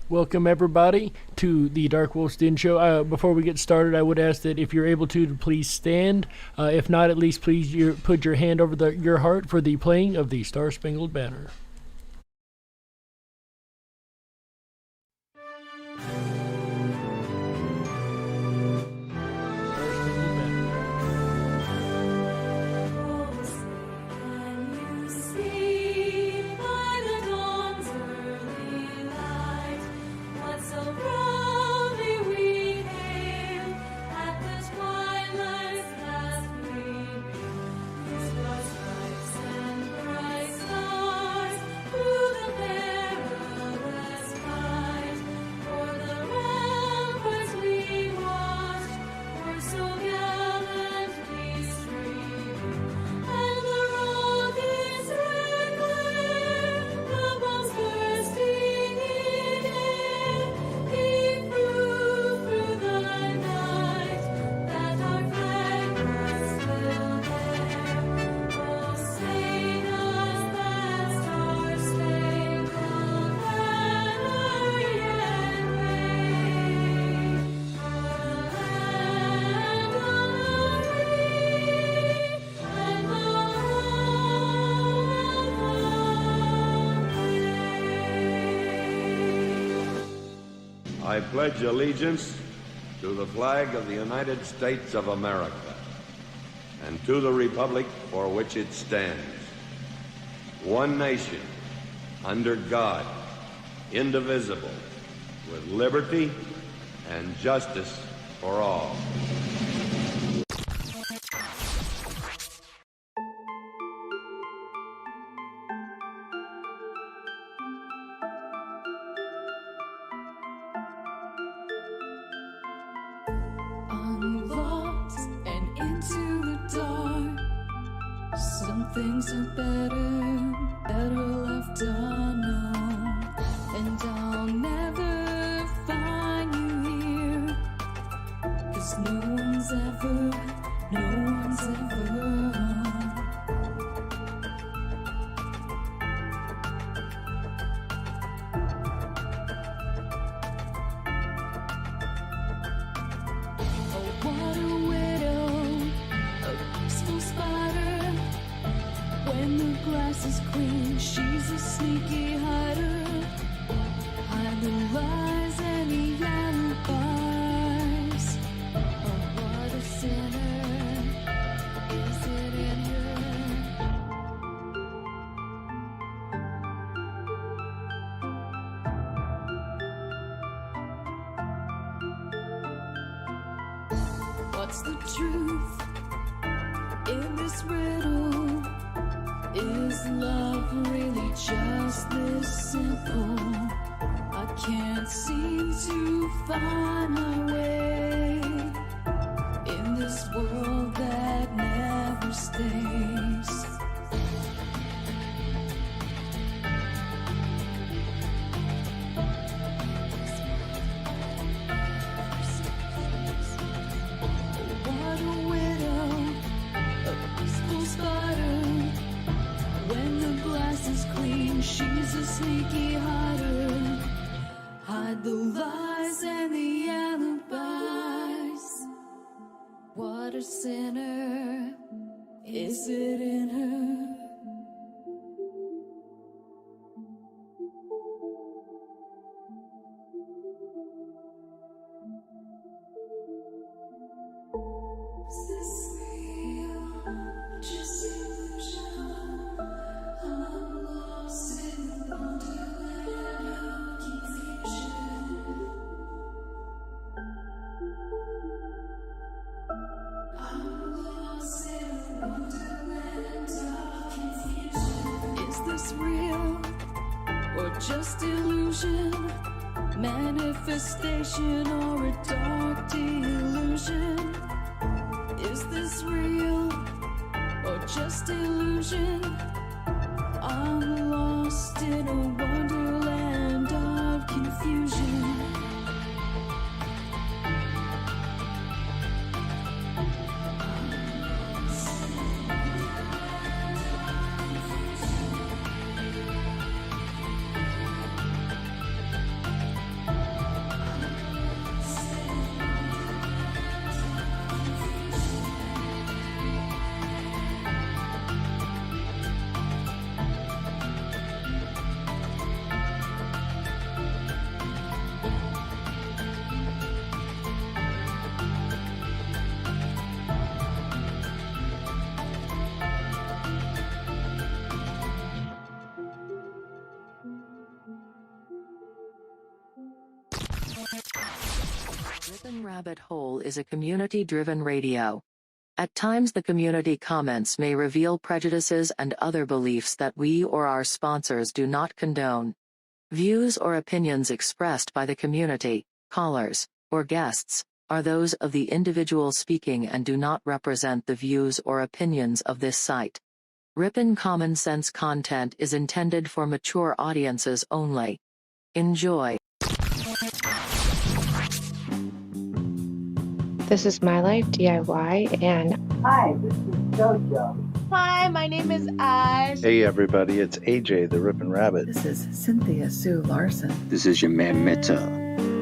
Welcome everybody to the Dark Wolf's Den Show. Before we get started, I would ask that if you're able to please stand. If not, at least please put your hand over your heart for the playing of the Star Spangled Banner. I pledge allegiance to the flag of the United States of America and to the republic for which it stands, one nation, under God, indivisible, with liberty and justice for all. Things are better left unknown, and I'll never find you here, 'cause no one's ever Oh, what a widow, a peaceful spider. When the glass is clean, she's a sneaky hider. Hide the lies and the alibis. Oh, what a sinner is it in her? What's the truth in this riddle? Is love really just this simple? I can't seem to find my way in this world that never stays. What a widow, a peaceful spider. When the glass is clean, she's a sneaky hider. Hide the lies and the alibis. What a sinner is it in her? Is this real? Just illusion? I'm lost in wonderland of confusion. I'm lost in wonderland of confusion. Is this real or just illusion? Manifestation or a dark delusion? Is this real or just illusion? I'm lost in a wonderland of confusion. Ripon Rabbit Hole is a community-driven radio. At times the community comments may reveal prejudices and other beliefs that we or our sponsors do not condone. Views or opinions expressed by the community, callers, or guests, are those of the individual speaking and do not represent the views or opinions of this site. Ripon Common Sense content is intended for mature audiences only. Enjoy. This is My Life DIY, and Hi, this is JoJo. Hi, my name is Ash. Hey everybody, it's AJ the Ripon Rabbit. This is Cynthia Sue Larson. This is your man Meta,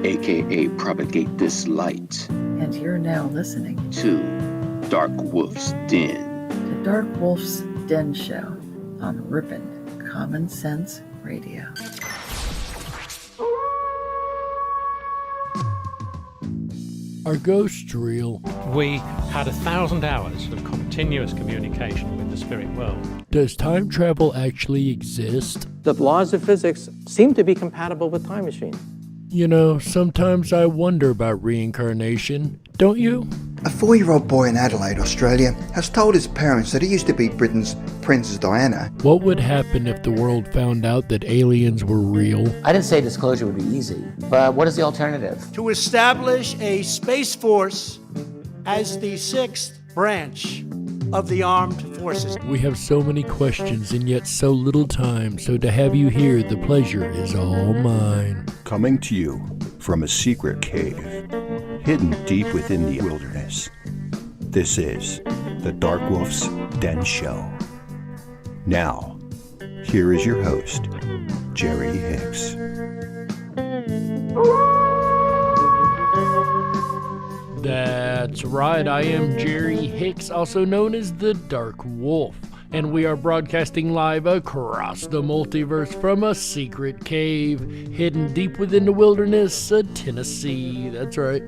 aka Propagate This Light. And you're now listening to Dark Wolf's Den. The Dark Wolf's Den Show on Ripon Common Sense Radio. Are ghosts real? We had 1,000 hours of continuous communication with the spirit world. Does time travel actually exist? The laws of physics seem to be compatible with time machines. You know, sometimes I wonder about reincarnation. Don't you? A 4-year-old boy in Adelaide, Australia, has told his parents that he used to be Britain's Princess Diana. What would happen if the world found out that aliens were real? I didn't say disclosure would be easy, but what is the alternative? To establish a space force as the 6th branch of the armed forces. We have so many questions and yet so little time, so to have you here, the pleasure is all mine. Coming to you from a secret cave, hidden deep within the wilderness. This is the Dark Wolf's Den Show. Now, here is your host, Jerry Hicks. That's right, I am Jerry Hicks, also known as the Dark Wolf, and we are broadcasting live across the multiverse from a secret cave hidden deep within the wilderness of Tennessee. That's right,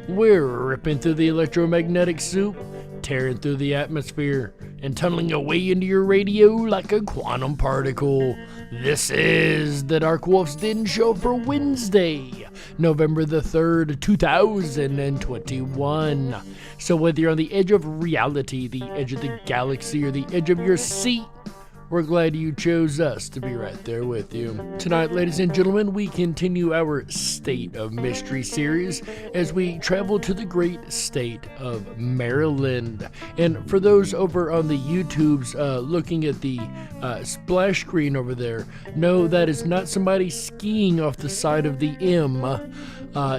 we're ripping through the electromagnetic soup, tearing through the atmosphere, and tunneling away into your radio like a quantum particle. This is the Dark Wolf's Den Show for Wednesday, November the 3rd, 2021. So whether you're on the edge of reality, the edge of the galaxy, or the edge of your seat, we're glad you chose us to be right there with you. Tonight, ladies and gentlemen, we continue our State of Mystery series as we travel to the great state of Maryland. And for those over on the YouTubes looking at the splash screen over there, no, that is not somebody skiing off the side of the M.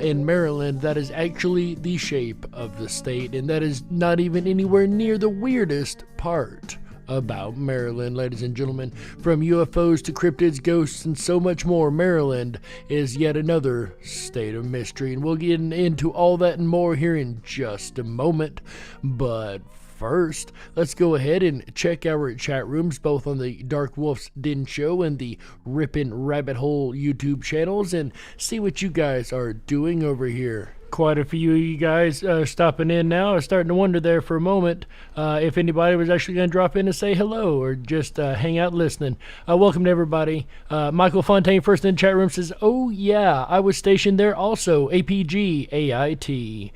In Maryland. That is actually the shape of the state, and that is not even anywhere near the weirdest part about Maryland, ladies and gentlemen. From UFOs to cryptids, ghosts, and so much more, Maryland is yet another state of mystery, and we'll get into all that and more here in just a moment. But first, let's go ahead and check our chat rooms, both on the Dark Wolf's Den Show and the Ripon Rabbit Hole YouTube channels, and see what you guys are doing over here. Quite a few of you guys stopping in now. I was starting to wonder there for a moment if anybody was actually going to drop in and say hello or just hang out listening. Welcome to everybody. Michael Fontaine, first in the chat room, says, "Oh yeah, I was stationed there also. APG AIT."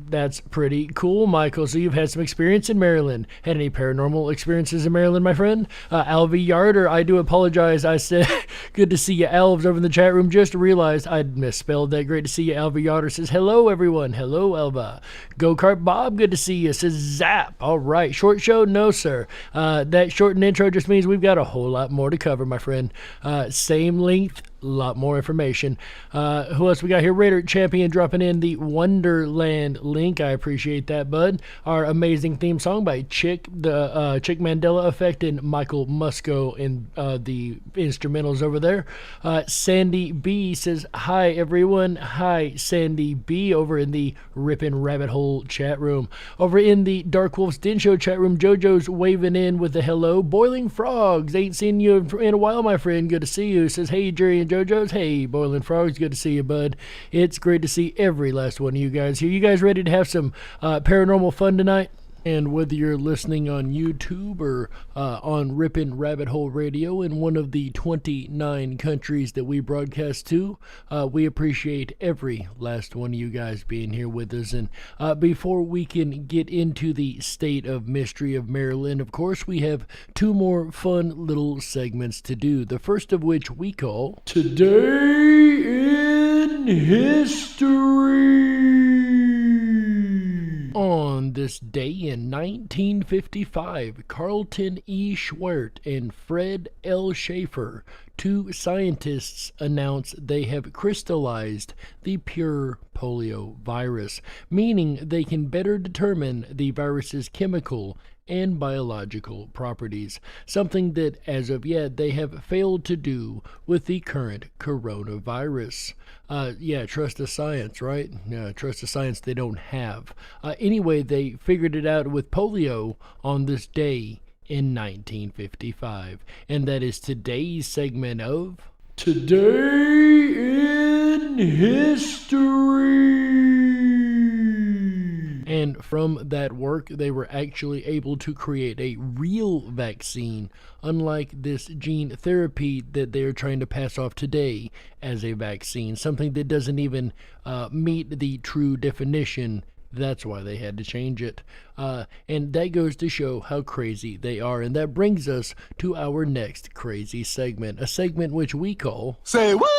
That's pretty cool, Michael. So you've had some experience in Maryland. Had any paranormal experiences in Maryland, my friend? Alvy Yarder, I do apologize. I said, good to see you, Elves, over in the chat room. Just realized I'd misspelled that. Great to see you. Alvy Yarder says, hello, everyone. Hello, Elva. Go-Kart Bob, good to see you. Says, zap. All right. Short show? No, sir. That shortened intro just means we've got a whole lot more to cover, my friend. Same length. A lot more information. Who else we got here? Raider Champion dropping in the Wonderland link. I appreciate that, bud. Our amazing theme song by Chick, the Chick Mandela Effect, and Michael Musco in the instrumentals over there. Sandy B says, hi, everyone. Hi, Sandy B over in the Ripon Rabbit Hole chat room. Over in the Dark Wolf's Den Show chat room, JoJo's waving in with a hello. Boiling Frogs, ain't seen you in a while, my friend. Good to see you. Says, hey, Jerry and JoJo's. Hey, Boiling Frogs, good to see you, bud. It's great to see every last one of you guys here. You guys ready to have some paranormal fun tonight? And whether you're listening on YouTube or on Ripon Rabbit Hole Radio in one of the 29 countries that we broadcast to, we appreciate every last one of you guys being here with us. And before we can get into the state of mystery of Maryland, of course, we have two more fun little segments to do. The first of which we call Today in History. On this day in 1955, Carlton E. Schwert and Fred L. Schaefer, two scientists, announced they have crystallized the pure polio virus, meaning they can better determine the virus's chemical and biological properties, something that, as of yet, they have failed to do with the current coronavirus. Trust the science, right? Trust the science they don't have. Anyway, they figured it out with polio on this day in 1955. And that is today's segment of Today in History. And from that work, they were actually able to create a real vaccine, unlike this gene therapy that they are trying to pass off today as a vaccine, something that doesn't even meet the true definition. That's why they had to change it. And that goes to show how crazy they are. And that brings us to our next crazy segment, a segment which we call Say What?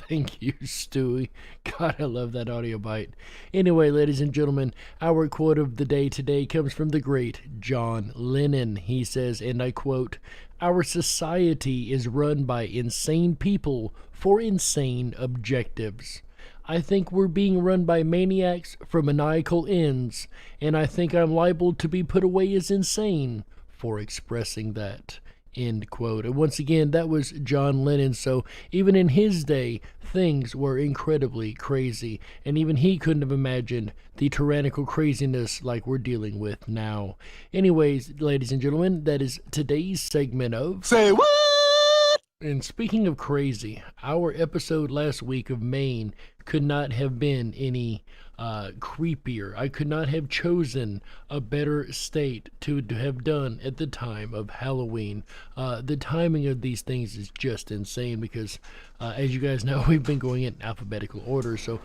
Thank you, Stewie. God, I love that audio bite. Anyway, ladies and gentlemen, our quote of the day today comes from the great John Lennon. He says, and I quote, "Our society is run by insane people for insane objectives. I think we're being run by maniacs for maniacal ends, and I think I'm liable to be put away as insane for expressing that." End quote. And once again, that was John Lennon. So even in his day, things were incredibly crazy, and even he couldn't have imagined the tyrannical craziness like we're dealing with now. Anyways, ladies and gentlemen, that is today's segment of Say What? And speaking of crazy, our episode last week of Maine could not have been any creepier. I could not have chosen a better state to have done at the time of Halloween. The timing of these things is just insane because, as you guys know, we've been going in alphabetical order. So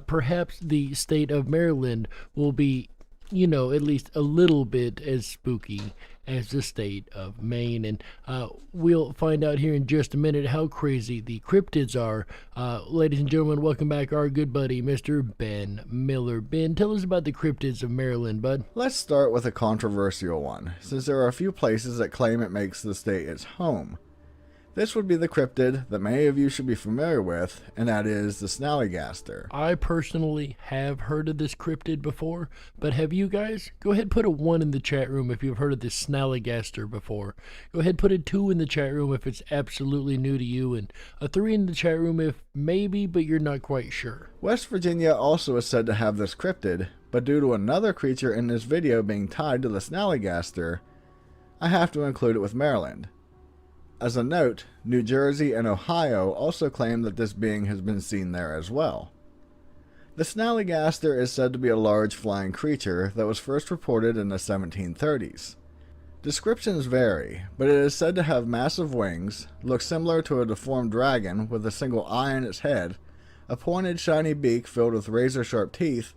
perhaps the state of Maryland will be, at least a little bit as spooky as the state of Maine. And we'll find out here in just a minute how crazy the cryptids are. Ladies and gentlemen, welcome back our good buddy, Mr. Ben Miller. Ben, tell us about the cryptids of Maryland, bud. Let's start with a controversial one, since there are a few places that claim it makes the state its home. This would be the cryptid that many of you should be familiar with, and that is the snallygaster. I personally have heard of this cryptid before, but have you guys? Go ahead and put a 1 in the chat room if you've heard of this snallygaster before. Go ahead and put a 2 in the chat room if it's absolutely new to you, and a 3 in the chat room if maybe, but you're not quite sure. West Virginia also is said to have this cryptid, but due to another creature in this video being tied to the snallygaster, I have to include it with Maryland. As a note, New Jersey and Ohio also claim that this being has been seen there as well. The snallygaster is said to be a large flying creature that was first reported in the 1730s. Descriptions vary, but it is said to have massive wings, look similar to a deformed dragon with a single eye in its head, a pointed shiny beak filled with razor-sharp teeth,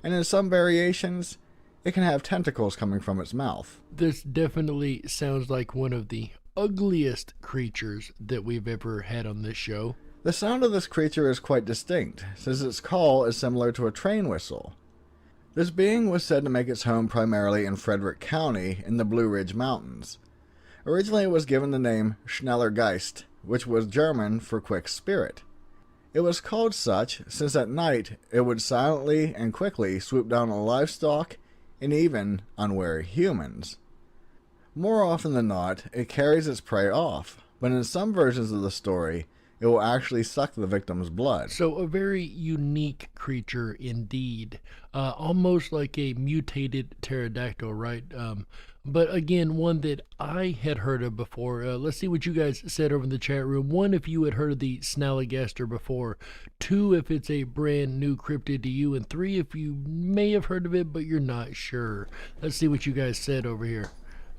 and in some variations, it can have tentacles coming from its mouth. This definitely sounds like one of the ugliest creatures that we've ever had on this show. The sound of this creature is quite distinct, since its call is similar to a train whistle. This being was said to make its home primarily in Frederick County in the Blue Ridge Mountains. Originally it was given the name Schnellergeist, which was German for quick spirit. It was called such since at night it would silently and quickly swoop down on livestock and even unwary humans. More often than not, it carries its prey off, but in some versions of the story, it will actually suck the victim's blood. So a very unique creature indeed. Almost like a mutated pterodactyl, right? But again, one that I had heard of before. Let's see what you guys said over in the chat room. 1, if you had heard of the Snallygaster before. 2, if it's a brand new cryptid to you. And 3, if you may have heard of it, but you're not sure. Let's see what you guys said over here.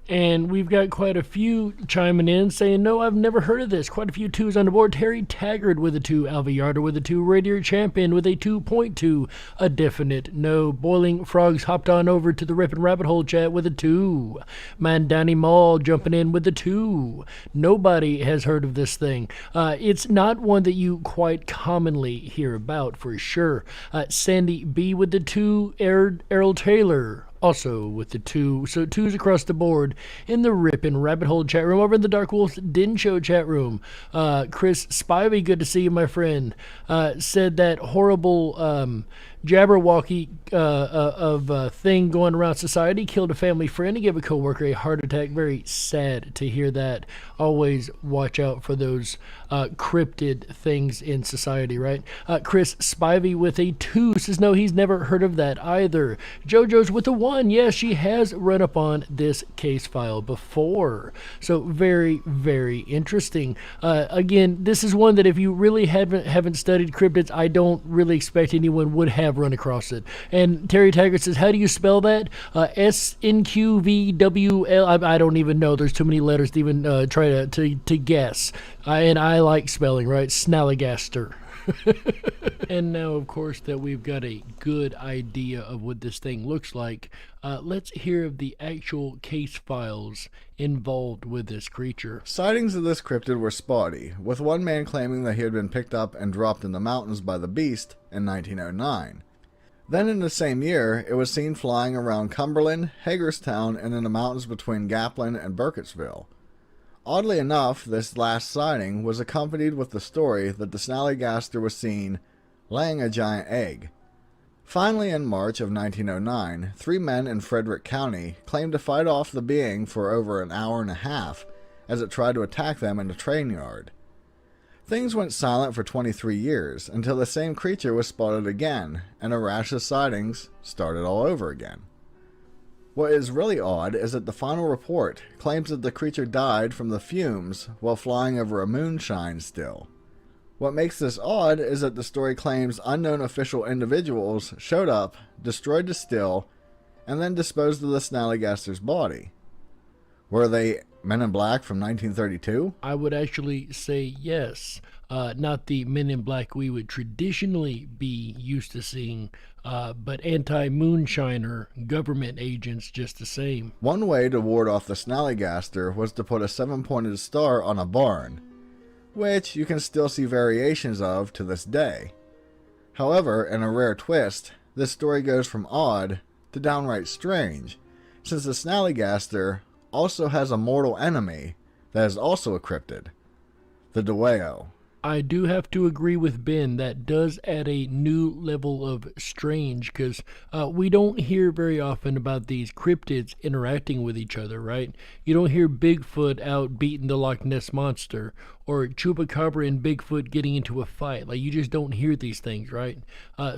And we've got quite a few chiming in saying, no, I've never heard of this. Quite a few 2s on the board. Terry Taggart with a 2. Alviarder with a 2. Radiator Champion with a 2.2. A definite no. Boiling Frogs hopped on over to the Ripon Rabbit Hole chat with a 2. Mandani Mall jumping in with a 2. Nobody has heard of this thing. It's not one that you quite commonly hear about, for sure. Sandy B with the 2. Errol Taylor also with the 2. So 2s across the board in the Ripon Rabbit Hole chat room. Over in the Dark Wolf Den Show chat room, Chris Spivey, good to see you, my friend, said that horrible Jabberwocky thing going around society killed a family friend. He gave a coworker a heart attack. Very sad to hear that. Always watch out for those cryptid things in society, right? Chris Spivey with a 2 says no, he's never heard of that either. JoJo's with a 1. Yes, she has run up on this case file before. So very, very interesting. Again, this is one that if you really haven't studied cryptids, I don't really expect anyone would have run across it. And Terry Taggart says, how do you spell that? SNQVWL. I don't even know. There's too many letters to even try to guess. And I like spelling, right? Snallygaster. And now, of course, that we've got a good idea of what this thing looks like, let's hear of the actual case files involved with this creature. Sightings of this cryptid were spotty, with one man claiming that he had been picked up and dropped in the mountains by the beast in 1909. Then in the same year, it was seen flying around Cumberland, Hagerstown, and in the mountains between Gaplin and Burkittsville. Oddly enough, this last sighting was accompanied with the story that the Snallygaster was seen laying a giant egg. Finally, in March of 1909, 3 men in Frederick County claimed to fight off the being for over an hour and a half as it tried to attack them in the train yard. Things went silent for 23 years until the same creature was spotted again, and a rash of sightings started all over again. What is really odd is that the final report claims that the creature died from the fumes while flying over a moonshine still. What makes this odd is that the story claims unknown official individuals showed up, destroyed the still, and then disposed of the Snallygaster's body. Were they Men in Black from 1932? I would actually say yes. Not the Men in Black we would traditionally be used to seeing, but anti-moonshiner government agents just the same. One way to ward off the Snallygaster was to put a 7-pointed star on a barn, which you can still see variations of to this day. However, in a rare twist, this story goes from odd to downright strange, since the Snallygaster also has a mortal enemy that is also a cryptid, the Deweo. I do have to agree with Ben. That does add a new level of strange, because we don't hear very often about these cryptids interacting with each other, right? You don't hear Bigfoot out beating the Loch Ness Monster, or Chupacabra and Bigfoot getting into a fight. Like, you just don't hear these things, right?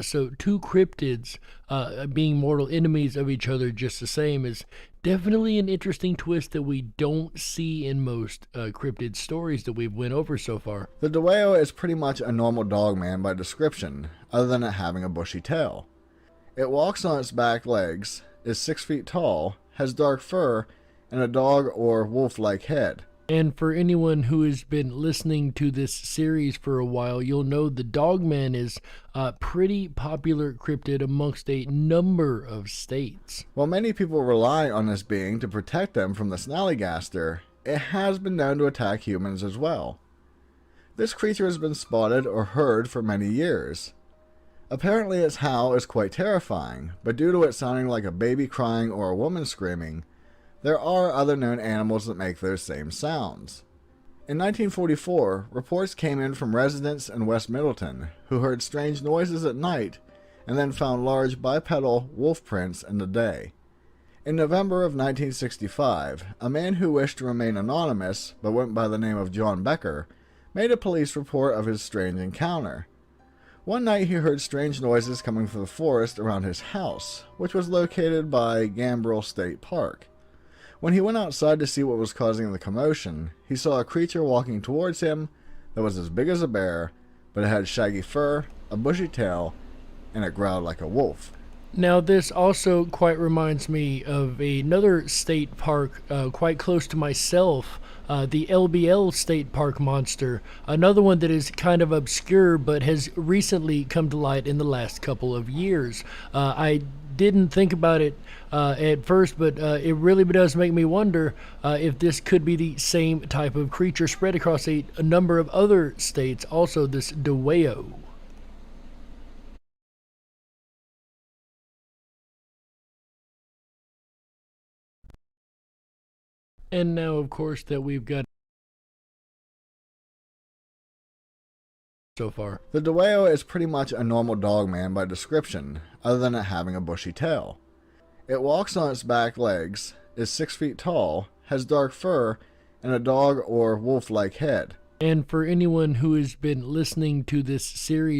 So 2 cryptids being mortal enemies of each other just the same is definitely an interesting twist that we don't see in most cryptid stories that we've went over so far. The Deweo is pretty much a normal dogman by description, other than it having a bushy tail. It walks on its back legs, is 6 feet tall, has dark fur, and a dog or wolf-like head. And for anyone who has been listening to this series for a while, you'll know the Dogman is a pretty popular cryptid amongst a number of states. While many people rely on this being to protect them from the Snallygaster, it has been known to attack humans as well. This creature has been spotted or heard for many years. Apparently its howl is quite terrifying, but due to it sounding like a baby crying or a woman screaming, there are other known animals that make those same sounds. In 1944, reports came in from residents in West Middleton who heard strange noises at night and then found large bipedal wolf prints in the day. In November of 1965, a man who wished to remain anonymous but went by the name of John Becker made a police report of his strange encounter. One night he heard strange noises coming from the forest around his house, which was located by Gambrel State Park. When he went outside to see what was causing the commotion, he saw a creature walking towards him that was as big as a bear, but it had shaggy fur, a bushy tail, and it growled like a wolf. Now, this also quite reminds me of another state park quite close to myself, the LBL State Park monster, another one that is kind of obscure but has recently come to light in the last couple of years. I didn't think about it at first, but it really does make me wonder if this could be the same type of creature spread across a number of other states, also this Deweo. And now, of course, that we've got so far. The Deweo is pretty much a normal dog man by description, other than it having a bushy tail. It walks on its back legs, is 6 feet tall, has dark fur, and a dog or wolf-like head. And for anyone who has been listening to this series,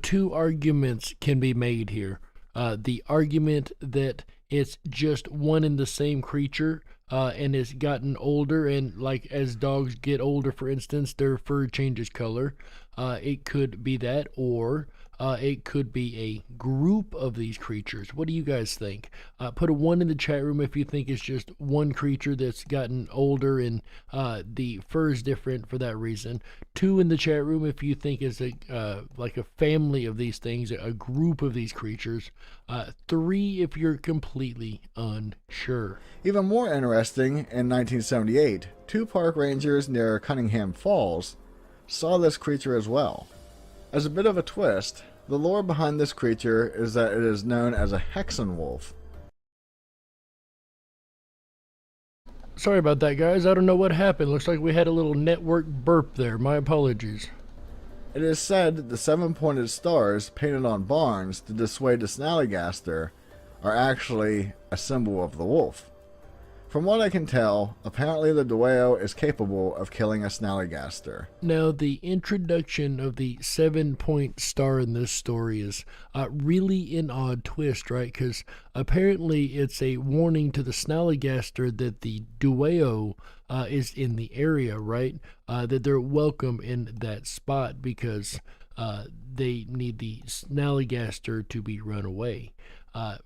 two arguments can be made here. The argument that it's just one and the same creature, and it's gotten older, and like as dogs get older, for instance, their fur changes color. It could be that, or it could be a group of these creatures. What do you guys think? Put a 1 in the chat room if you think it's just one creature that's gotten older and the fur is different for that reason. 2 in the chat room if you think it's like a family of these things, a group of these creatures. 3 if you're completely unsure. Even more interesting, in 1978, 2 park rangers near Cunningham Falls saw this creature as well. As a bit of a twist, the lore behind this creature is that it is known as a Hexen wolf. Sorry about that, guys. I don't know what happened. Looks like we had a little network burp there. My apologies. It is said that the 7-pointed stars painted on barns to dissuade the snallygaster are actually a symbol of the wolf. From what I can tell, apparently the Deweo is capable of killing a snallygaster. Now, the introduction of the 7-point star in this story is really an odd twist, right? Because apparently it's a warning to the snallygaster that the Deweo is in the area, right? That they're welcome in that spot because they need the snallygaster to be run away.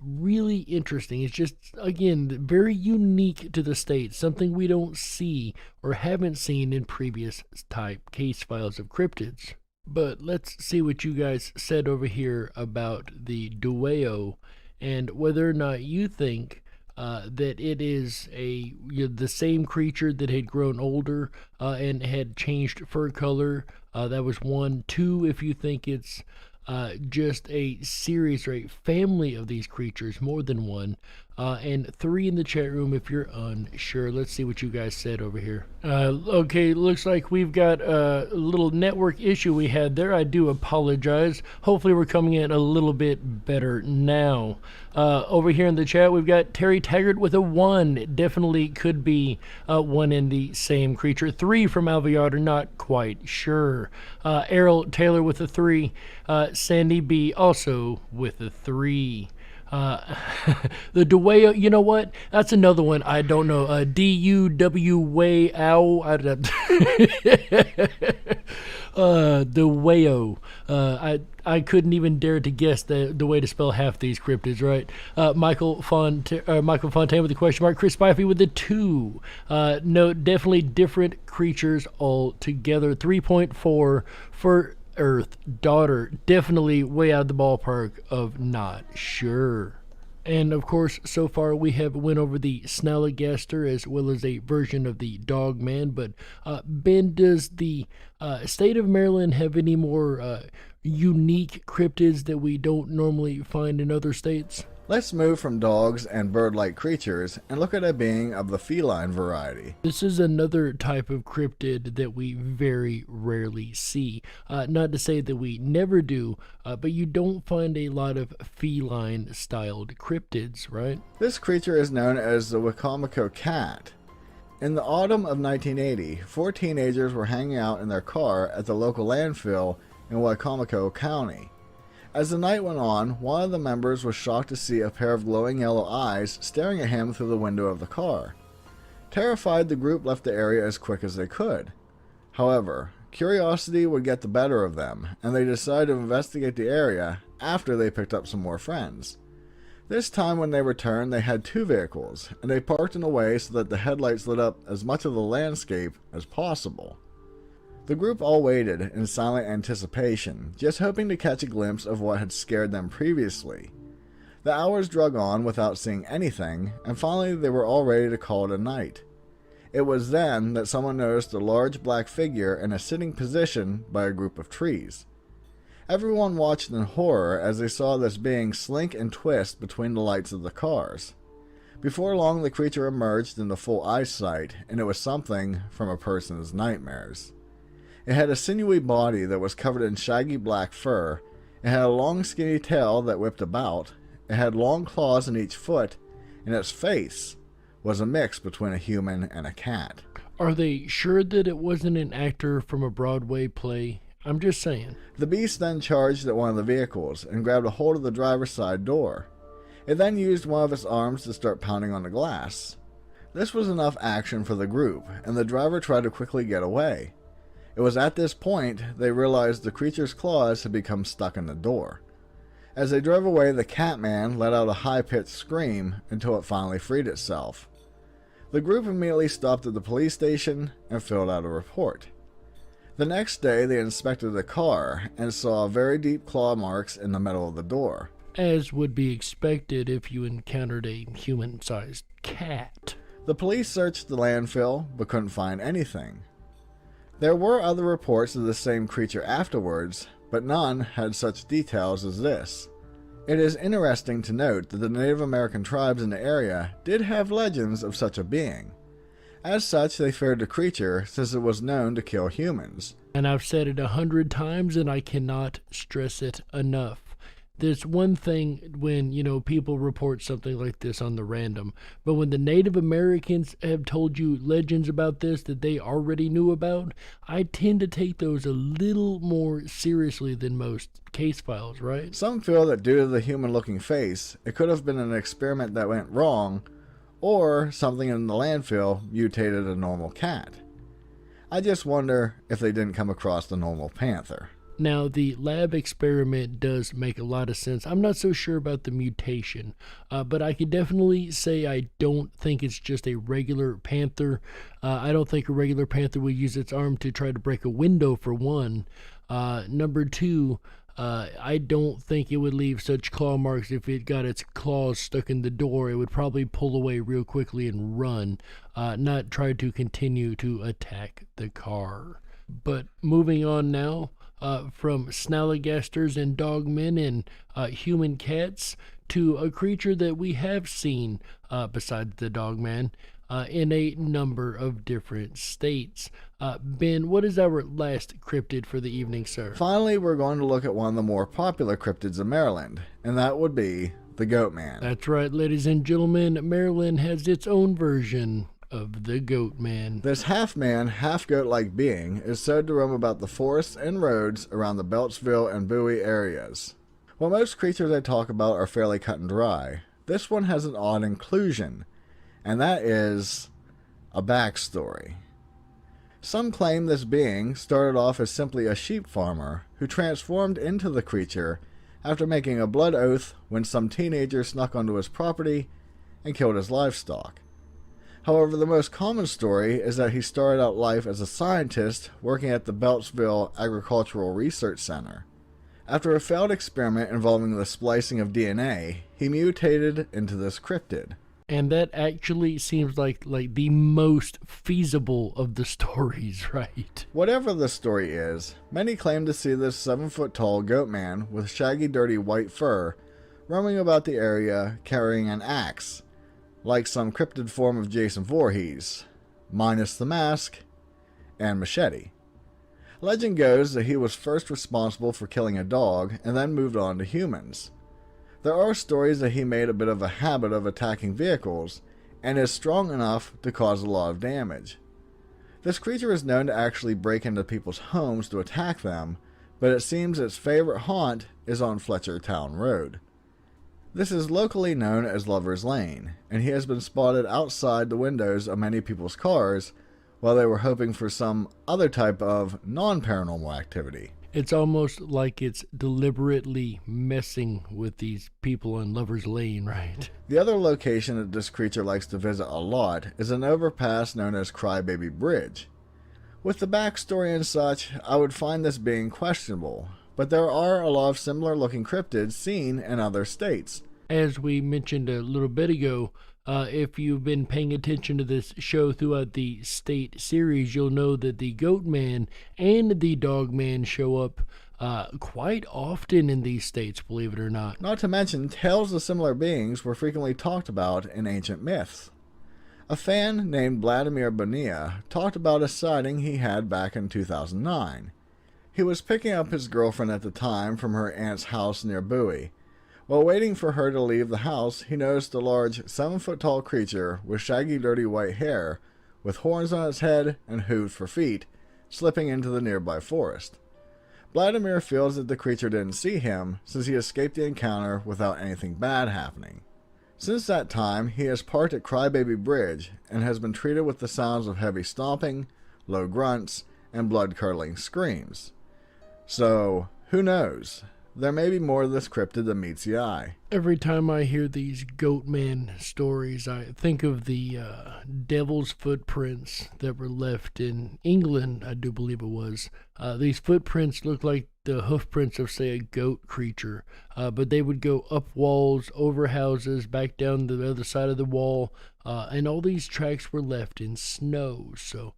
Really interesting. It's just, again, very unique to the state, something we don't see or haven't seen in previous type case files of cryptids. But let's see what you guys said over here about the Deweo and whether or not you think that it is the same creature that had grown older and had changed fur color. That was 1. 2, if you think it's just a series or a family of these creatures, more than one. And 3 in the chat room if you're unsure. Let's see what you guys said over here. Okay, looks like we've got a little network issue we had there. I do apologize. Hopefully we're coming in a little bit better now. Over here in the chat we've got Terry Taggart with a 1. It definitely could be one in the same creature. 3 from Alviator, not quite sure. Errol Taylor with a 3. Sandy B also with a 3. The Deweo, you know what? That's another one I don't know. D-U-W-way ow. Deweo. I couldn't even dare to guess the way to spell half these cryptids, right? Michael Fontaine with a question mark. Chris Spivey with a 2. No, definitely different creatures altogether. 3.4 for Earth Daughter, definitely way out of the ballpark of not sure. And of course, so far we have went over the snallygaster as well as a version of the dogman. But Ben, does the state of Maryland have any more unique cryptids that we don't normally find in other states? Let's move from dogs and bird-like creatures and look at a being of the feline variety. This is another type of cryptid that we very rarely see. Not to say that we never do, but you don't find a lot of feline-styled cryptids, right? This creature is known as the Wicomico cat. In the autumn of 1980, 4 teenagers were hanging out in their car at the local landfill in Wicomico County. As the night went on, one of the members was shocked to see a pair of glowing yellow eyes staring at him through the window of the car. Terrified, the group left the area as quick as they could. However, curiosity would get the better of them, and they decided to investigate the area after they picked up some more friends. This time when they returned, they had 2 vehicles, and they parked in a way so that the headlights lit up as much of the landscape as possible. The group all waited in silent anticipation, just hoping to catch a glimpse of what had scared them previously. The hours drug on without seeing anything, and finally they were all ready to call it a night. It was then that someone noticed a large black figure in a sitting position by a group of trees. Everyone watched in horror as they saw this being slink and twist between the lights of the cars. Before long, the creature emerged into full eyesight, and it was something from a person's nightmares. It had a sinewy body that was covered in shaggy black fur. It had a long skinny tail that whipped about. It had long claws in each foot, and its face was a mix between a human and a cat. Are they sure that it wasn't an actor from a Broadway play? I'm just saying. The beast then charged at one of the vehicles and grabbed a hold of the driver's side door. It then used one of its arms to start pounding on the glass. This was enough action for the group, and the driver tried to quickly get away. It was at this point they realized the creature's claws had become stuck in the door. As they drove away, the Catman let out a high-pitched scream until it finally freed itself. The group immediately stopped at the police station and filled out a report. The next day they inspected the car and saw very deep claw marks in the middle of the door. As would be expected if you encountered a human-sized cat. The police searched the landfill but couldn't find anything. There were other reports of the same creature afterwards, but none had such details as this. It is interesting to note that the Native American tribes in the area did have legends of such a being. As such, they feared the creature since it was known to kill humans. And I've said it 100 times and I cannot stress it enough. There's one thing when, people report something like this on the random, but when the Native Americans have told you legends about this that they already knew about, I tend to take those a little more seriously than most case files, right? Some feel that due to the human-looking face, it could have been an experiment that went wrong, or something in the landfill mutated a normal cat. I just wonder if they didn't come across the normal panther. Now, the lab experiment does make a lot of sense. I'm not so sure about the mutation, but I can definitely say I don't think it's just a regular panther. I don't think a regular panther would use its arm to try to break a window, for one. Number two, I don't think it would leave such claw marks if it got its claws stuck in the door. It would probably pull away real quickly and run, not try to continue to attack the car. But moving on now, from snallagasters and dogmen and human cats to a creature that we have seen besides the dogman in a number of different states. Ben, what is our last cryptid for the evening, sir? Finally, we're going to look at one of the more popular cryptids in Maryland, and that would be the Goat Man. That's right, ladies and gentlemen. Maryland has its own version of the Goat Man. This half-man, half-goat-like being is said to roam about the forests and roads around the Beltsville and Bowie areas. While most creatures I talk about are fairly cut and dry, this one has an odd inclusion, and that is a backstory. Some claim this being started off as simply a sheep farmer who transformed into the creature after making a blood oath when some teenager snuck onto his property and killed his livestock. However, the most common story is that he started out life as a scientist working at the Beltsville Agricultural Research Center. After a failed experiment involving the splicing of DNA, he mutated into this cryptid. And that actually seems like the most feasible of the stories, right? Whatever the story is, many claim to see this 7-foot-tall goat man with shaggy, dirty white fur roaming about the area carrying an axe, like some cryptid form of Jason Voorhees, minus the mask and machete. Legend goes that he was first responsible for killing a dog and then moved on to humans. There are stories that he made a bit of a habit of attacking vehicles and is strong enough to cause a lot of damage. This creature is known to actually break into people's homes to attack them, but it seems its favorite haunt is on Fletchertown Road. This is locally known as Lover's Lane, and he has been spotted outside the windows of many people's cars while they were hoping for some other type of non-paranormal activity. It's almost like it's deliberately messing with these people in Lover's Lane, right? The other location that this creature likes to visit a lot is an overpass known as Crybaby Bridge. With the backstory and such, I would find this being questionable, but there are a lot of similar looking cryptids seen in other states. As we mentioned a little bit ago, if you've been paying attention to this show throughout the state series, you'll know that the Goat Man and the Dog Man show up quite often in these states, believe it or not. Not to mention, tales of similar beings were frequently talked about in ancient myths. A fan named Vladimir Bonilla talked about a sighting he had back in 2009. He was picking up his girlfriend at the time from her aunt's house near Bowie. While waiting for her to leave the house, he noticed a large 7-foot-tall creature with shaggy, dirty white hair, with horns on its head and hooves for feet, slipping into the nearby forest. Vladimir feels that the creature didn't see him, since he escaped the encounter without anything bad happening. Since that time, he has parked at Crybaby Bridge, and has been treated with the sounds of heavy stomping, low grunts, and blood-curdling screams. So, who knows? There may be more of this cryptid than meets the eye. Every time I hear these Goat Man stories, I think of the devil's footprints that were left in England, I do believe it was. These footprints look like the hoof prints of, say, a goat creature, but they would go up walls, over houses, back down the other side of the wall, and all these tracks were left in snow. So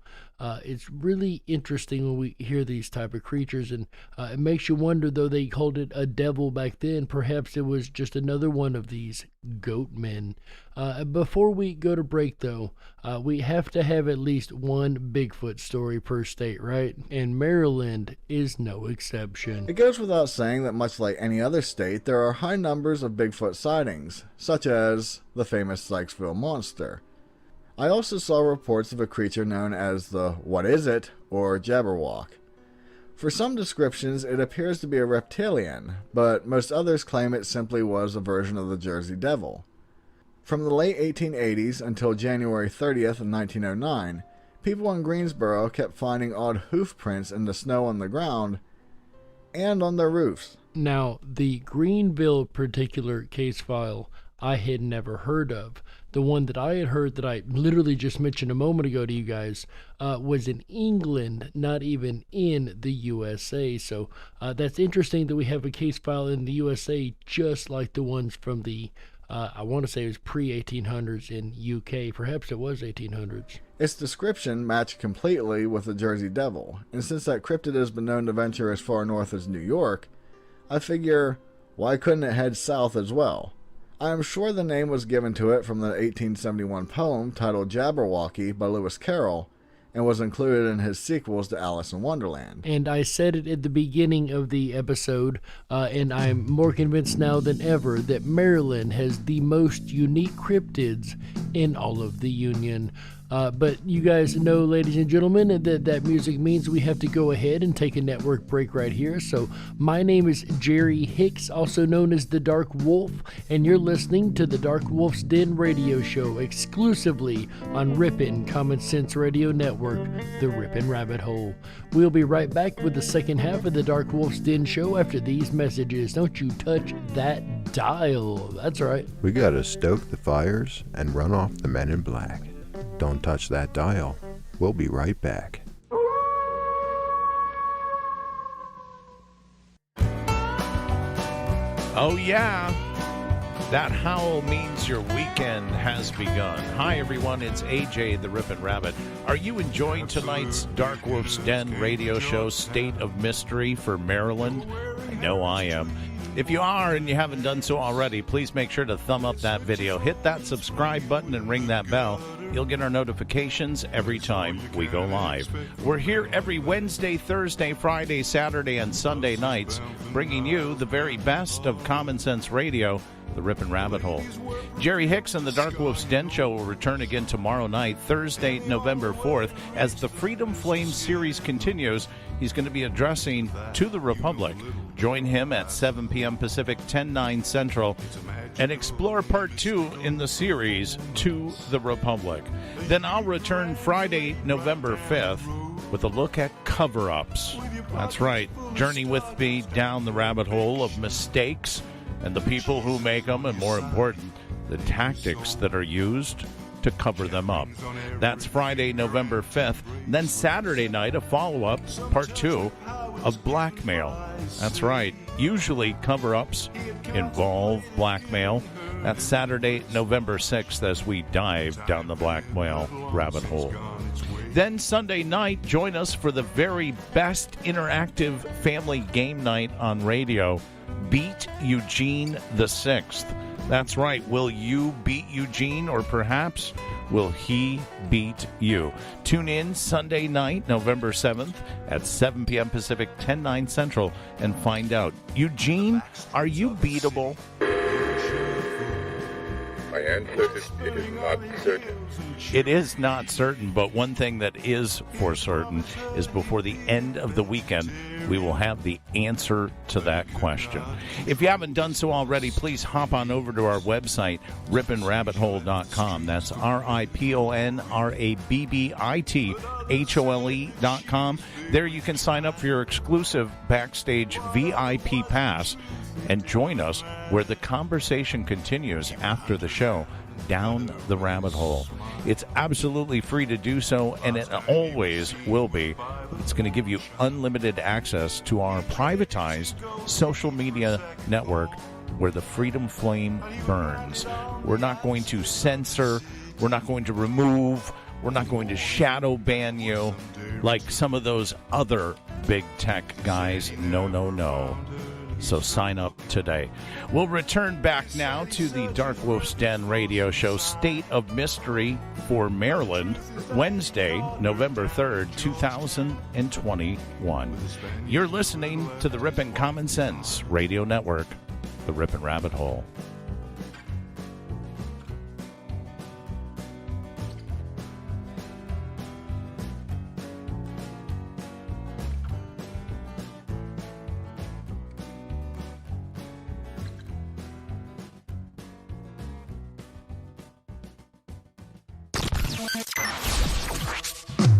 it's really interesting when we hear these type of creatures, and it makes you wonder, though they called it a devil back then, perhaps it was just another one of these goat men. Before we go to break, though, we have to have at least one Bigfoot story per state, right? And Maryland is no exception. It goes without saying that much like any other state, there are high numbers of Bigfoot sightings, such as the famous Sykesville Monster. I also saw reports of a creature known as the What Is It, or Jabberwock. For some descriptions, it appears to be a reptilian, but most others claim it simply was a version of the Jersey Devil. From the late 1880s until January 30th of 1909, people in Greensboro kept finding odd hoof prints in the snow on the ground and on their roofs. Now, the Greenville particular case file I had never heard of. The one that I had heard that I literally just mentioned a moment ago to you guys was in England, not even in the USA. So that's interesting that we have a case file in the USA just like the ones from the, I want to say it was pre-1800s in UK. Perhaps it was 1800s. Its description matched completely with the Jersey Devil, and since that cryptid has been known to venture as far north as New York, I figure, why couldn't it head south as well? I am sure the name was given to it from the 1871 poem titled Jabberwocky by Lewis Carroll, and was included in his sequels to Alice in Wonderland. And I said it at the beginning of the episode, and I'm more convinced now than ever that Maryland has the most unique cryptids in all of the Union. But you guys know, ladies and gentlemen, that music means we have to go ahead and take a network break right here. So my name is Jerry Hicks, also known as the Dark Wolf, and you're listening to the Dark Wolf's Den radio show exclusively on Ripon Common Sense Radio Network, the Ripon Rabbit Hole. We'll be right back with the second half of the Dark Wolf's Den show after these messages. Don't you touch that dial. That's right. We gotta stoke the fires and run off the men in black. Don't touch that dial. We'll be right back. Oh yeah, that howl means your weekend has begun. Hi everyone, it's AJ the Ripon Rabbit. Are you enjoying tonight's Dark Wolf's Den radio show, State of Mystery for Maryland? I know I am. If you are and you haven't done so already, please make sure to thumb up that video, hit that subscribe button, and ring that bell. You'll get our notifications every time we go live. We're here every Wednesday, Thursday, Friday, Saturday, and Sunday nights, bringing you the very best of Common Sense Radio the Ripon Rabbit Hole. Jerry Hicks and the Dark Wolf's Den Show will return again tomorrow night, Thursday, November 4th. As the Freedom Flame series continues, he's going to be addressing To the Republic. Join him at 7 p.m. Pacific, 10/9 Central, and explore part 2 in the series, To the Republic. Then I'll return Friday, November 5th, with a look at cover-ups. That's right. Journey with me down the rabbit hole of mistakes and the people who make them, and more important, the tactics that are used to cover them up. That's Friday, November 5th. Then Saturday night, a follow-up, part 2 of blackmail. That's right. Usually cover-ups involve blackmail. That's Saturday, November 6th, as we dive down the blackmail rabbit hole. Then Sunday night, join us for the very best interactive family game night on radio, Beat Eugene the Sixth. That's right. Will you beat Eugene, or perhaps will he beat you? Tune in Sunday night, November 7th at 7 p.m. Pacific, 10/9 Central, and find out. Eugene, are you beatable? My answer is it is not certain. It is not certain, but one thing that is for certain is before the end of the weekend, we will have the answer to that question. If you haven't done so already, please hop on over to our website, riponrabbithole.com. That's RIPONRABBITHOLE.com. There you can sign up for your exclusive Backstage VIP pass and join us where the conversation continues after the show, down the rabbit hole. It's absolutely free to do so, and it always will be. It's going to give you unlimited access to our privatized social media network where the Freedom Flame burns. We're not going to censor. We're not going to remove. We're not going to shadow ban you like some of those other big tech guys. No, no, no. So sign up today. We'll return back now to the Dark Wolf's Den radio show, State of Mystery for Maryland, Wednesday, November 3rd, 2021. You're listening to the Ripon Common Sense Radio Network, the Ripon Rabbit Hole.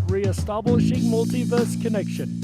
Reestablishing multiverse connection.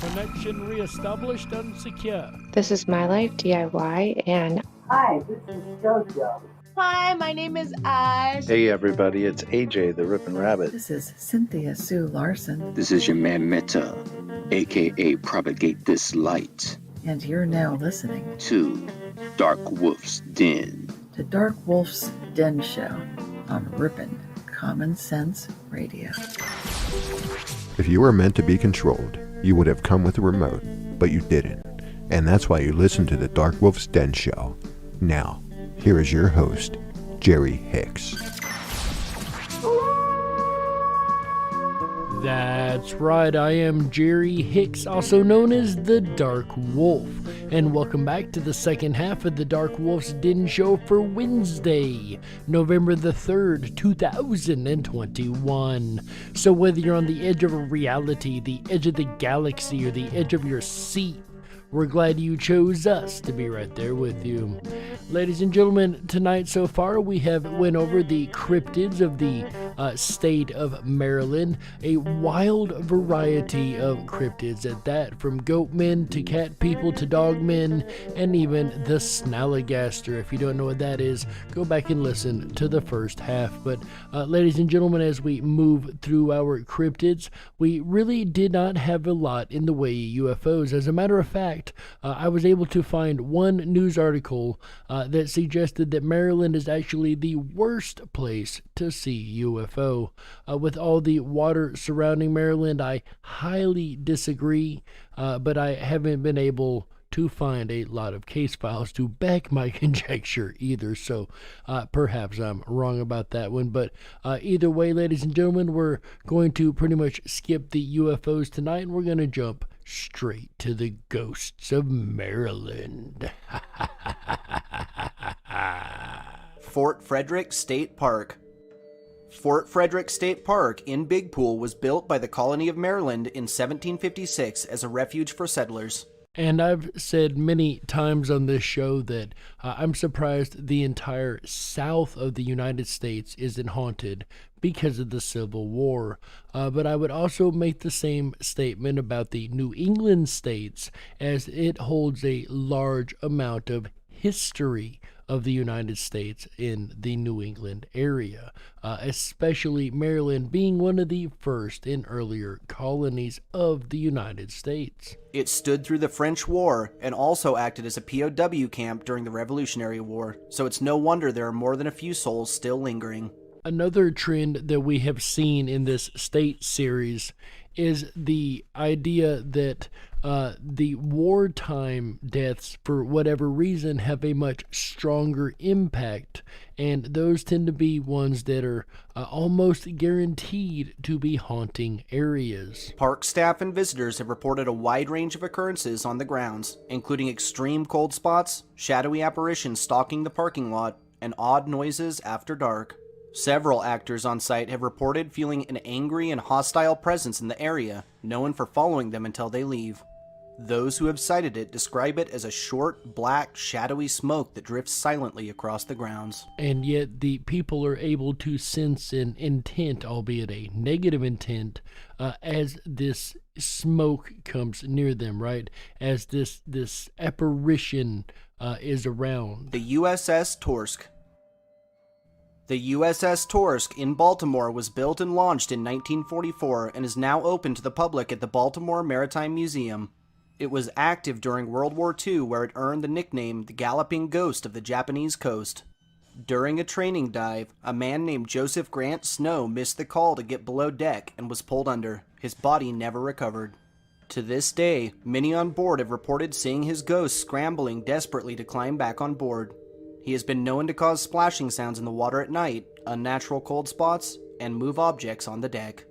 Connection reestablished and secure. This is My Life DIY, and Hi, this is JoJo. Hi, my name is Oz. Hey everybody, it's AJ the Ripon Rabbit. This is Cynthia Sue Larson. This is your man Meta, aka Propagate This Light. And you're now listening to Dark Wolf's Den. The Dark Wolf's Den Show on Ripon Common Sense Radio. If you were meant to be controlled, you would have come with a remote, but you didn't. And that's why you listen to the Dark Wolf's Den Show. Now, here is your host, Jerry Hicks. That's right, I am Jerry Hicks, also known as the Dark Wolf, and welcome back to the second half of the Dark Wolf's Den Show for Wednesday, November the 3rd, 2021. So whether you're on the edge of a reality, the edge of the galaxy, or the edge of your seat, we're glad you chose us to be right there with you. Ladies and gentlemen, tonight so far we have went over the cryptids of the state of Maryland, a wild variety of cryptids at that, from goat men to cat people to dog men, and even the snallygaster. If you don't know what that is, go back and listen to the first half. But ladies and gentlemen, as we move through our cryptids, we really did not have a lot in the way of UFOs. As a matter of fact, I was able to find one news article that suggested that Maryland is actually the worst place to see UFOs. UFO. With all the water surrounding Maryland, I highly disagree, but I haven't been able to find a lot of case files to back my conjecture either, so perhaps I'm wrong about that one. But either way, ladies and gentlemen, we're going to pretty much skip the UFOs tonight, and we're going to jump straight to the ghosts of Maryland. Fort Frederick State Park. Fort Frederick State Park in Big Pool was built by the colony of Maryland in 1756 as a refuge for settlers. And I've said many times on this show that I'm surprised the entire south of the United States isn't haunted because of the Civil War. But I would also make the same statement about the New England states, as it holds a large amount of history of the United States in the New England area, especially Maryland being one of the first and earlier colonies of the United States. It stood through the French War and also acted as a POW camp during the Revolutionary War, so it's no wonder there are more than a few souls still lingering. Another trend that we have seen in this state series is the idea that the wartime deaths, for whatever reason, have a much stronger impact, and those tend to be ones that are almost guaranteed to be haunting areas. Park staff and visitors have reported a wide range of occurrences on the grounds, including extreme cold spots, shadowy apparitions stalking the parking lot, and odd noises after dark. Several actors on site have reported feeling an angry and hostile presence in the area, known for following them until they leave. Those who have sighted it describe it as a short, black, shadowy smoke that drifts silently across the grounds. And yet the people are able to sense an intent, albeit a negative intent, as this smoke comes near them, right? As this apparition is around. The USS Torsk. The USS Torsk in Baltimore was built and launched in 1944 and is now open to the public at the Baltimore Maritime Museum. It was active during World War II, where it earned the nickname the Galloping Ghost of the Japanese Coast. During a training dive, a man named Joseph Grant Snow missed the call to get below deck and was pulled under. His body never recovered. To this day, many on board have reported seeing his ghost scrambling desperately to climb back on board. He has been known to cause splashing sounds in the water at night, unnatural cold spots, and move objects on the deck.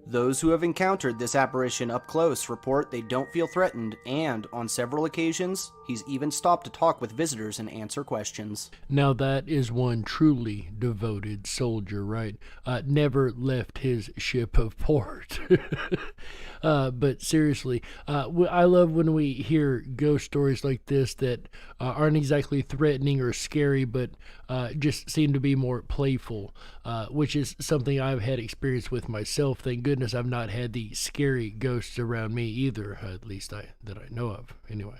Those who have encountered this apparition up close report they don't feel threatened, and on several occasions, he's even stopped to talk with visitors and answer questions. Now that is one truly devoted soldier, right? Never left his ship of port. But seriously, I love when we hear ghost stories like this that aren't exactly threatening or scary, but just seem to be more playful, which is something I've had experience with myself. Thank goodness I've not had the scary ghosts around me either, at least that I know of, anyway.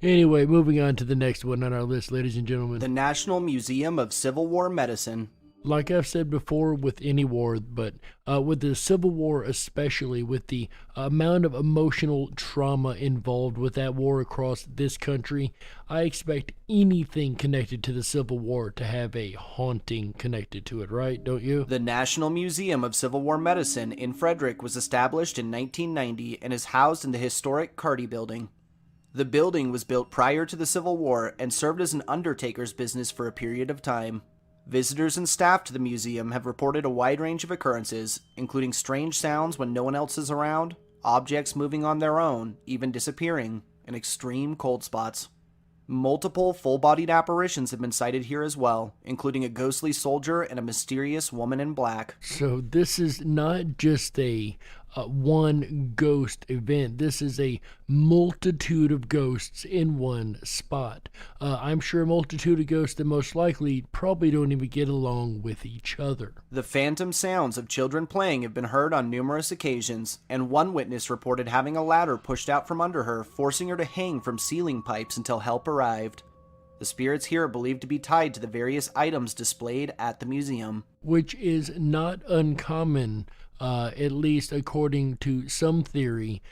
Anyway, moving on to the next one on our list, ladies and gentlemen. The National Museum of Civil War Medicine. Like I've said before with any war, but with the Civil War especially, with the amount of emotional trauma involved with that war across this country, I expect anything connected to the Civil War to have a haunting connected to it, right? Don't you? The National Museum of Civil War Medicine in Frederick was established in 1990 and is housed in the historic Carty Building. The building was built prior to the Civil War and served as an undertaker's business for a period of time. Visitors and staff to the museum have reported a wide range of occurrences, including strange sounds when no one else is around, objects moving on their own, even disappearing, and extreme cold spots. Multiple full-bodied apparitions have been sighted here as well, including a ghostly soldier and a mysterious woman in black. So this is not just a one ghost event. This is a multitude of ghosts in one spot. I'm sure a multitude of ghosts that most likely probably don't even get along with each other. The phantom sounds of children playing have been heard on numerous occasions, and one witness reported having a ladder pushed out from under her, forcing her to hang from ceiling pipes until help arrived. The spirits here are believed to be tied to the various items displayed at the museum. Which is not uncommon at least according to some theory,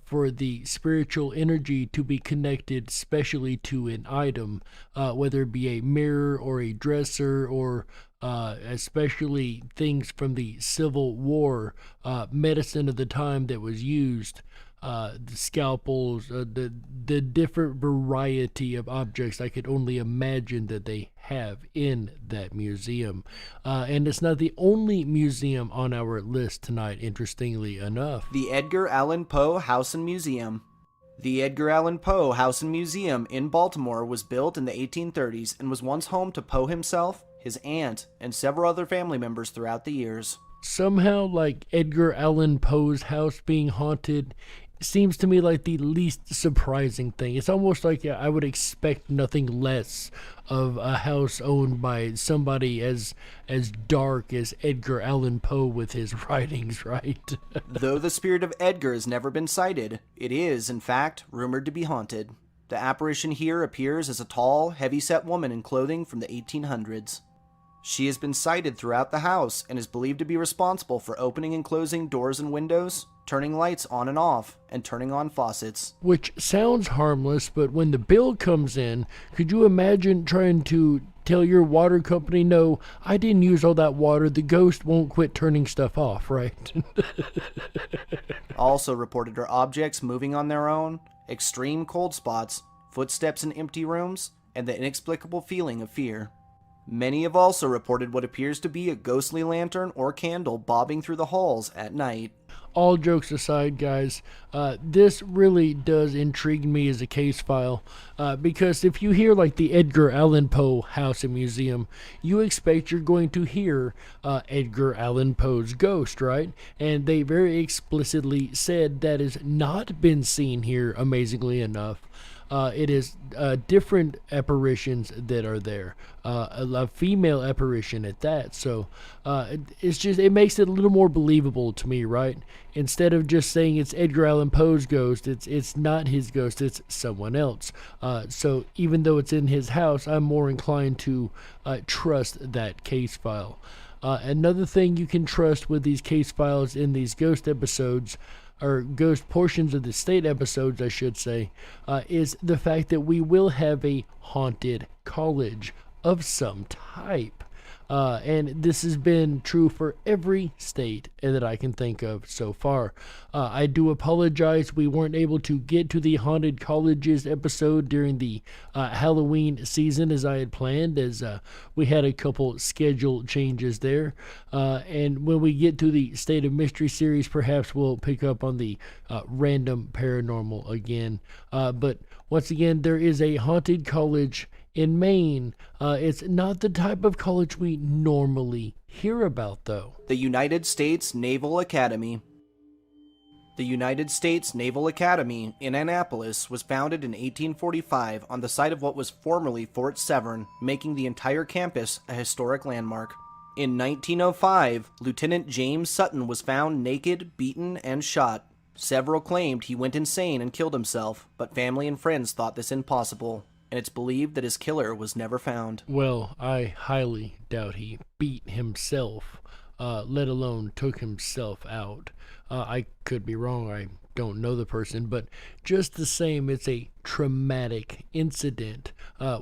for the spiritual energy to be connected specially to an item, whether it be a mirror or a dresser or especially things from the Civil War medicine of the time that was used. The scalpels, the different variety of objects I could only imagine that they have in that museum. And it's not the only museum on our list tonight, interestingly enough. The Edgar Allan Poe House and Museum. The Edgar Allan Poe House and Museum in Baltimore was built in the 1830s and was once home to Poe himself, his aunt, and several other family members throughout the years. Somehow, like Edgar Allan Poe's house being haunted seems to me like the least surprising thing. It's almost like I would expect nothing less of a house owned by somebody as dark as Edgar Allan Poe with his writings, right? Though the spirit of Edgar has never been sighted, it is, in fact, rumored to be haunted. The apparition here appears as a tall, heavy-set woman in clothing from the 1800s. She has been sighted throughout the house and is believed to be responsible for opening and closing doors and windows, turning lights on and off, and turning on faucets. Which sounds harmless, but when the bill comes in, could you imagine trying to tell your water company, no, I didn't use all that water, the ghost won't quit turning stuff off, right? Also reported are objects moving on their own, extreme cold spots, footsteps in empty rooms, and the inexplicable feeling of fear. Many have also reported what appears to be a ghostly lantern or candle bobbing through the halls at night. All jokes aside, guys, this really does intrigue me as a case file, because if you hear like the Edgar Allan Poe House and Museum, you expect you're going to hear Edgar Allan Poe's ghost, right? And they very explicitly said that has not been seen here, amazingly enough. It is different apparitions that are there, a female apparition at that. So it makes it a little more believable to me, right? Instead of just saying it's Edgar Allan Poe's ghost, it's not his ghost, it's someone else. So even though it's in his house, I'm more inclined to trust that case file. Another thing you can trust with these case files in these ghost episodes, or ghost portions of the state episodes, I should say, is the fact that we will have a haunted college of some type. And this has been true for every state that I can think of so far. I do apologize we weren't able to get to the haunted colleges episode during the Halloween season as I had planned, as we had a couple schedule changes there. And when we get to the State of Mystery series, perhaps we'll pick up on the random paranormal again. But once again, there is a haunted college in Maine. It's not the type of college we normally hear about, though. The United States Naval Academy. The United States Naval Academy in Annapolis was founded in 1845 on the site of what was formerly Fort Severn, making the entire campus a historic landmark. In 1905, Lieutenant James Sutton was found naked, beaten, and shot. Several claimed he went insane and killed himself, but family and friends thought this impossible, and it's believed that his killer was never found. Well, I highly doubt he beat himself, let alone took himself out. I could be wrong, I don't know the person, but just the same, it's a traumatic incident,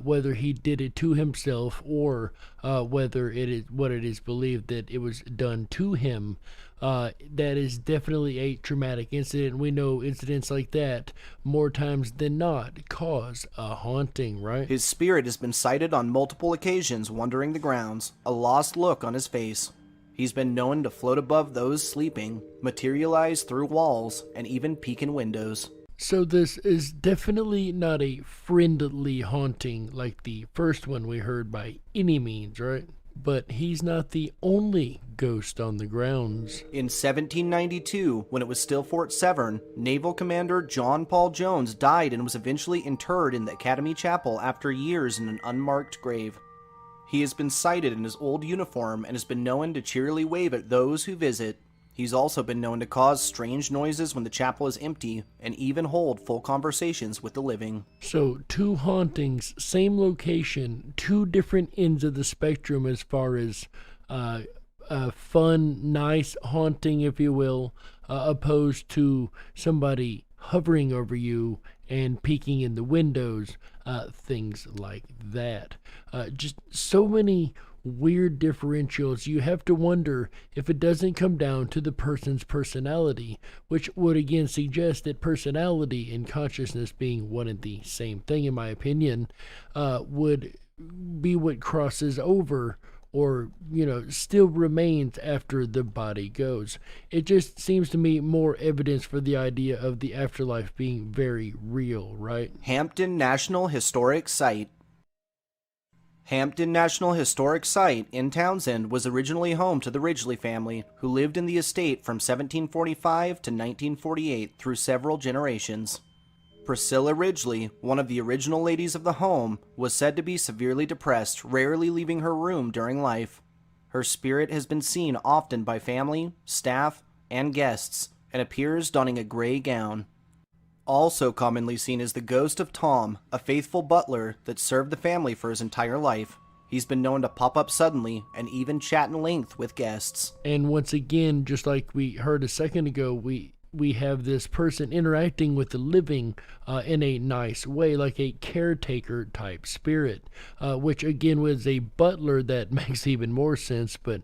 whether he did it to himself or whether it is what it is believed that it was done to him. That is definitely a traumatic incident. We know incidents like that, more times than not, cause a haunting, right? His spirit has been sighted on multiple occasions wandering the grounds, a lost look on his face. He's been known to float above those sleeping, materialize through walls, and even peek in windows. So this is definitely not a friendly haunting like the first one we heard by any means, right? But he's not the only ghost on the grounds. In 1792, when it was still Fort Severn, Naval Commander John Paul Jones died and was eventually interred in the Academy Chapel after years in an unmarked grave. He has been sighted in his old uniform and has been known to cheerily wave at those who visit. He's also been known to cause strange noises when the chapel is empty and even hold full conversations with the living. So, two hauntings, same location, two different ends of the spectrum as far as fun, nice haunting, if you will, opposed to somebody hovering over you and peeking in the windows, things like that. Just so many weird differentials. You have to wonder if it doesn't come down to the person's personality, which would again suggest that personality and consciousness being one and the same thing, in my opinion, would be what crosses over or, still remains after the body goes. It just seems to me more evidence for the idea of the afterlife being very real, right? Hampton National Historic Site. Hampton National Historic Site in Townsend was originally home to the Ridgely family, who lived in the estate from 1745 to 1948 through several generations. Priscilla Ridgely, one of the original ladies of the home, was said to be severely depressed, rarely leaving her room during life. Her spirit has been seen often by family, staff, and guests, and appears donning a gray gown. Also commonly seen is the ghost of Tom, a faithful butler that served the family for his entire life. He's been known to pop up suddenly and even chat in length with guests. And once again, just like we heard a second ago, we have this person interacting with the living in a nice way, like a caretaker type spirit, which again was a butler. That makes even more sense. But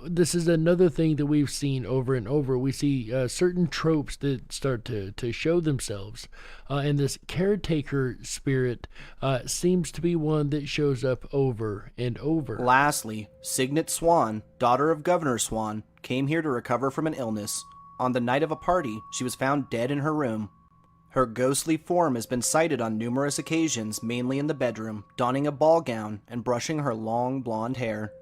this is another thing that we've seen over and over. We see certain tropes that start to show themselves, and this caretaker spirit seems to be one that shows up over and over. Lastly, Signet Swan, daughter of Governor Swan, came here to recover from an illness. On the night of a party, she was found dead in her room. Her ghostly form has been sighted on numerous occasions, mainly in the bedroom, donning a ball gown and brushing her long blonde hair.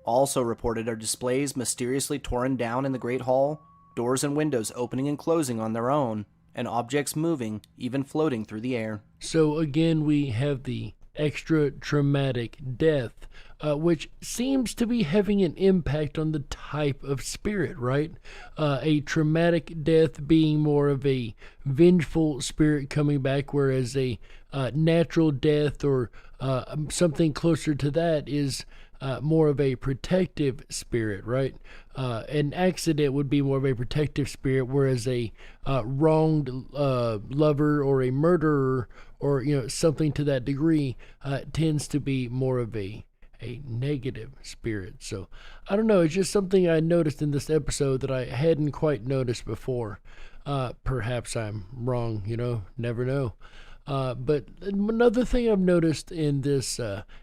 Also reported are displays mysteriously torn down in the Great Hall, doors and windows opening and closing on their own, and objects moving, even floating through the air. So again, we have the extra traumatic death, which seems to be having an impact on the type of spirit, right? A traumatic death being more of a vengeful spirit coming back, whereas a natural death or something closer to that is more of a protective spirit, right? An accident would be more of a protective spirit, whereas a wronged lover or a murderer or something to that degree tends to be more of a negative spirit. So I don't know, it's just something I noticed in this episode that I hadn't quite noticed before. Perhaps I'm wrong, never know. But another thing I've noticed in this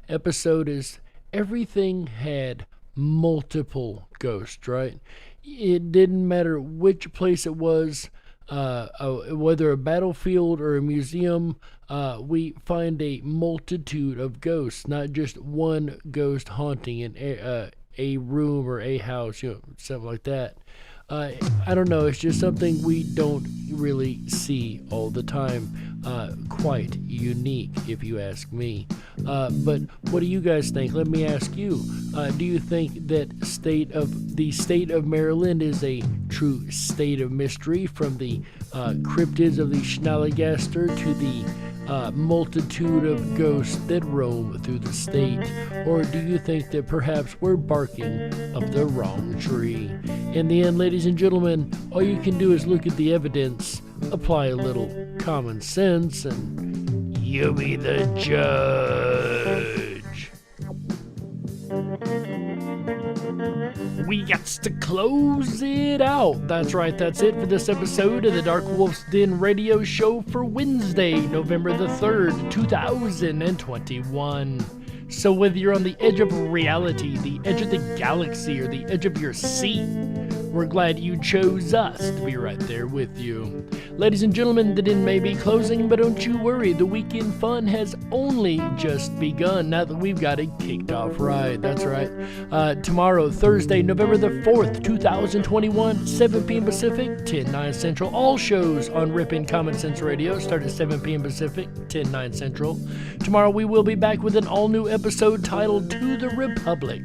episode is everything had multiple ghosts, right? It didn't matter which place it was, whether a battlefield or a museum, we find a multitude of ghosts, not just one ghost haunting in a room or a house, something like that. I don't know, it's just something we don't really see all the time. Quite unique, if you ask me. But what do you guys think? Let me ask you. Do you think that the state of Maryland is a true state of mystery, from the cryptids of the Schnalligaster to the multitude of ghosts that roam through the state? Or do you think that perhaps we're barking up the wrong tree? In the end, ladies and gentlemen, all you can do is look at the evidence, apply a little common sense, and you be the judge. We got to close it out. That's right, that's it for this episode of the Dark Wolf's Den radio show for Wednesday, November the 3rd, 2021. So whether you're on the edge of reality, the edge of the galaxy, or the edge of your seat, we're glad you chose us to be right there with you. Ladies and gentlemen, the den may be closing, but don't you worry, the weekend fun has only just begun now that we've got it kicked off right. That's right. Tomorrow, Thursday, November the 4th, 2021, 7 p.m. Pacific, 10/9 Central. All shows on Ripon Common Sense Radio start at 7 p.m. Pacific, 10/9 Central. Tomorrow we will be back with an all-new episode titled To the Republic.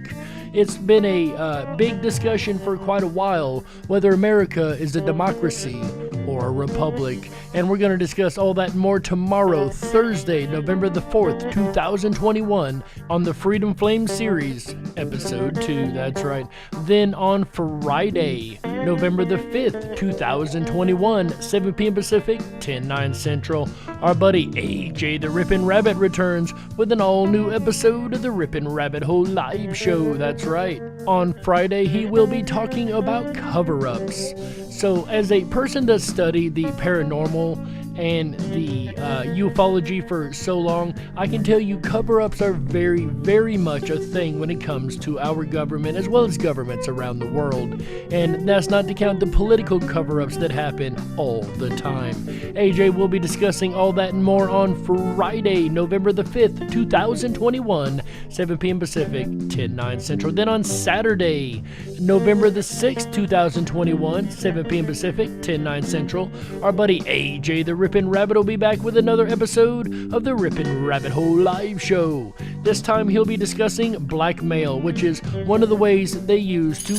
It's been a big discussion for quite a while whether America is a democracy or a republic. And we're going to discuss all that and more tomorrow, Thursday, November the 4th, 2021, on the Freedom Flame series, episode 2. That's right. Then on Friday, November the 5th, 2021, 7 p.m. Pacific, 10/9 Central, our buddy AJ the Ripon Rabbit returns with an all-new episode of the Ripon Rabbit Hole live show. That's right. On Friday, he will be talking about cover-ups. So, as a person that's studied the paranormal and the ufology for so long, I can tell you cover-ups are very, very much a thing when it comes to our government, as well as governments around the world. And that's not to count the political cover-ups that happen all the time. AJ will be discussing all that and more on Friday, November the 5th, 2021, 7 p.m. Pacific, 10/9 Central. Then on Saturday, November the 6th, 2021, 7 p.m. Pacific, 10/9 Central, our buddy AJ the Ripon Rabbit will be back with another episode of the Ripon Rabbit Hole live show. This time he'll be discussing blackmail, which is one of the ways they use to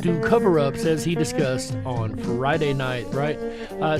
do cover-ups, as he discussed on Friday night, right?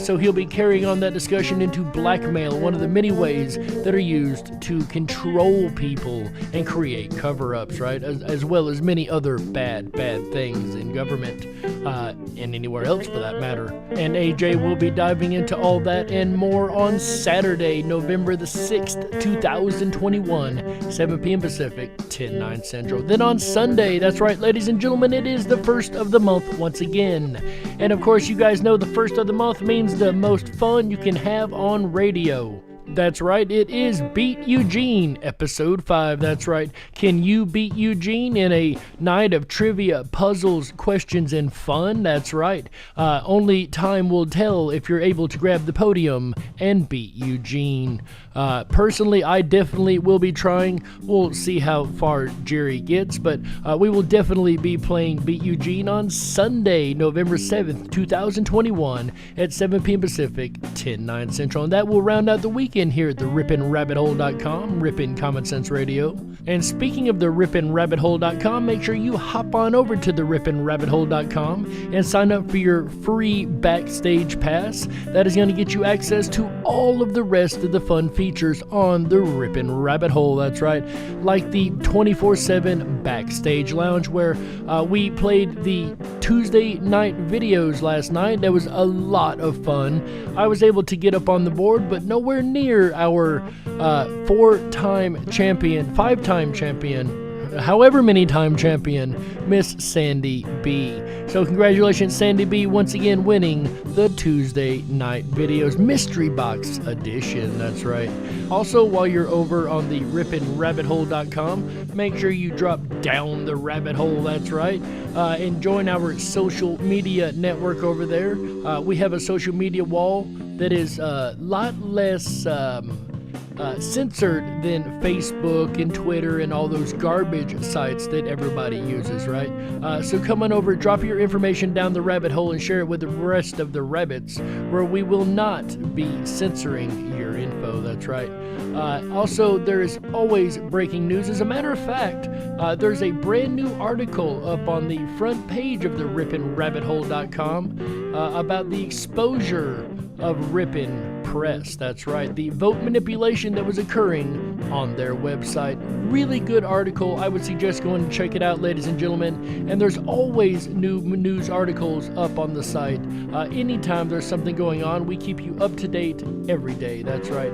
So he'll be carrying on that discussion into blackmail, one of the many ways that are used to control people and create cover-ups, right? As well as many other bad things in government, and anywhere else for that matter. And AJ will be diving into all that and more on Saturday, November the 6th, 2021, 7 p.m. Pacific, 10/9 Central. Then on Sunday, that's right, ladies and gentlemen, it is the first of the month once again. And of course, you guys know the first of the month means the most fun you can have on radio. That's right, it is Beat Eugene, episode 5. That's right. Can you beat Eugene in a night of trivia, puzzles, questions, and fun? That's right. Only time will tell if you're able to grab the podium and beat Eugene. Personally, I definitely will be trying. We'll see how far Jerry gets, but we will definitely be playing Beat Eugene on Sunday, November 7th, 2021 at 7 p.m. Pacific, 10/9 Central. And that will round out the weekend here at the RiponRabbitHole.com, Ripon Common Sense Radio. And speaking of the RiponRabbitHole.com, make sure you hop on over to the RiponRabbitHole.com and sign up for your free Backstage Pass. That is going to get you access to all of the rest of the fun features on the Ripon Rabbit Hole. That's right, like the 24/7 Backstage Lounge, where we played the Tuesday night videos last night. That was a lot of fun. I was able to get up on the board, but nowhere near our 5-time champion, however many time champion, Miss Sandy B. So congratulations, Sandy B, once again winning the Tuesday night videos mystery box edition. That's right. Also, while you're over on the RiponRabbitHole.com, make sure you drop down the rabbit hole. That's right. And join our social media network over there. We have a social media wall that is a lot less censored than Facebook and Twitter and all those garbage sites that everybody uses, right? So come on over, drop your information down the rabbit hole and share it with the rest of the rabbits, where we will not be censoring your info. That's right. Also, there is always breaking news. As a matter of fact, there's a brand new article up on the front page of the RiponRabbitHole.com about the exposure of Ripon Press. That's right, the vote manipulation that was occurring on their website. Really good article. I would suggest going and check it out, ladies and gentlemen. And there's always new news articles up on the site. Anytime there's something going on, we keep you up to date every day. That's right.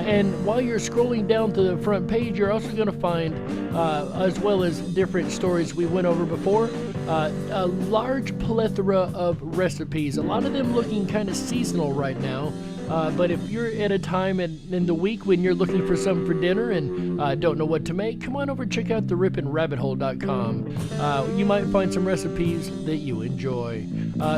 And while you're scrolling down to the front page, you're also going to find, as well as different stories we went over before, a large plethora of recipes, a lot of them looking kind of seasonal right now. But if you're at a time in the week when you're looking for something for dinner and don't know what to make, come on over and check out the RiponRabbitHole.com. You might find some recipes that you enjoy.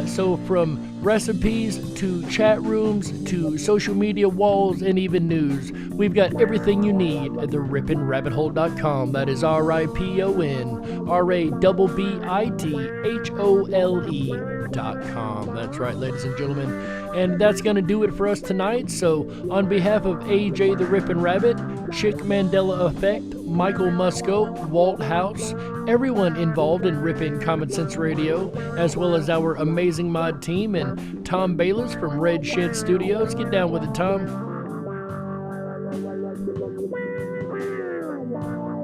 So from recipes to chat rooms to social media walls and even news, we've got everything you need at the RiponRabbitHole.com. That is RiponRabbitHole.com. That's right, ladies and gentlemen. And that's going to do it for us tonight. So on behalf of AJ the Ripon Rabbit, Chick Mandela Effect, Michael Musco, Walt House, everyone involved in Ripon Common Sense Radio, as well as our amazing mod team and Tom Bayless from Red Shed Studios. Get down with it, Tom.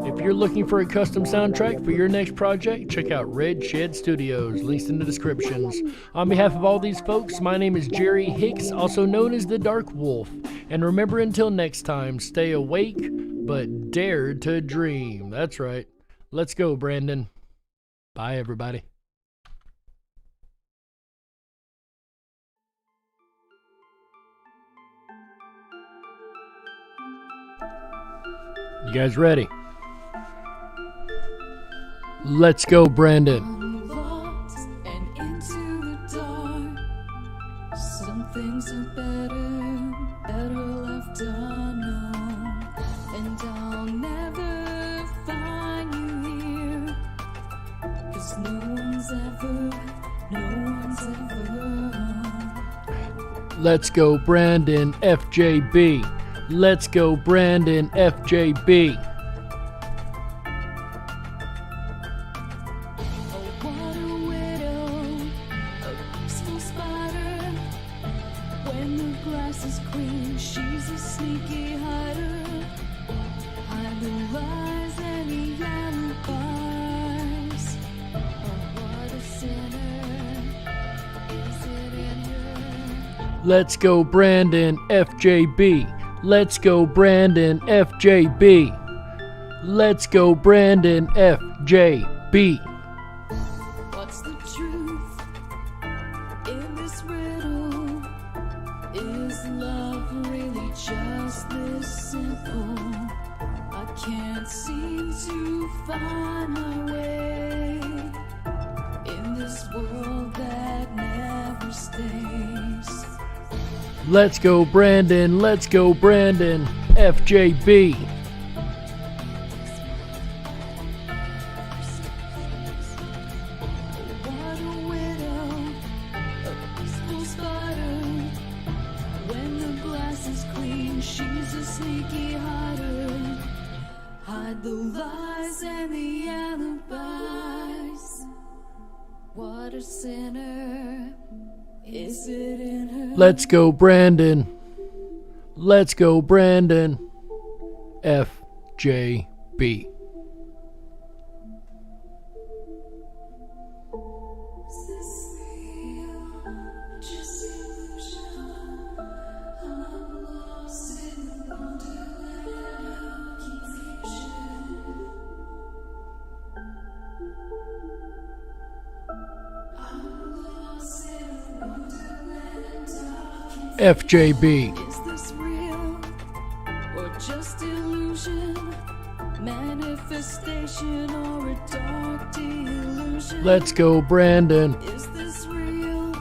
If you're looking for a custom soundtrack for your next project, check out Red Shed Studios. Links in the descriptions. On behalf of all these folks, my name is Jerry Hicks, also known as the Dark Wolf. And remember, until next time, stay awake, but dare to dream. That's right. Let's go, Brandon. Bye, everybody. You guys ready? Let's go, Brandon. Lost and into the dark. Some things are better left unknown. And I'll never find you here. 'Cause no one's ever. Let's go, Brandon FJB. Let's go, Brandon FJB. Let's go, Brandon FJB. Let's go, Brandon FJB. Let's go, Brandon FJB. What's the truth in this riddle? Is love really just this simple? I can't seem to find my way in this world that never stays. Let's go, Brandon. Let's go, Brandon FJB. She's a sneaky hider. Hide the lies and the alibis. What a sinner. Is it in her? Let's go, Brandon. Let's go, Brandon FJB. FJB. Is this real or just illusion? Manifestation or a dark delusion? Let's go, Brandon. Is this real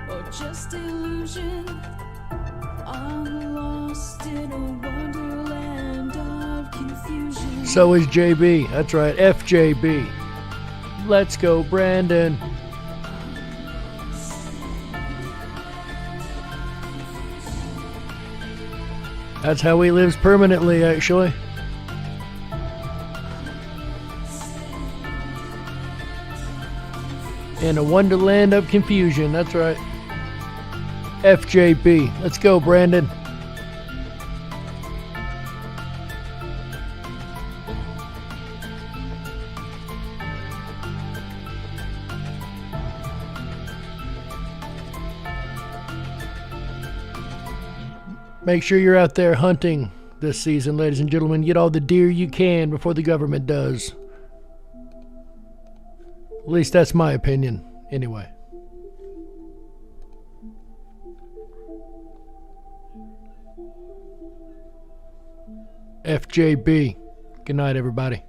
or just illusion? I'm lost in a wonderland of confusion. So is JB. That's right, FJB. Let's go, Brandon. That's how he lives permanently, actually. In a wonderland of confusion, that's right. FJB. Let's go, Brandon. Make sure you're out there hunting this season, ladies and gentlemen. Get all the deer you can before the government does. At least that's my opinion, anyway. FJB. Good night, everybody.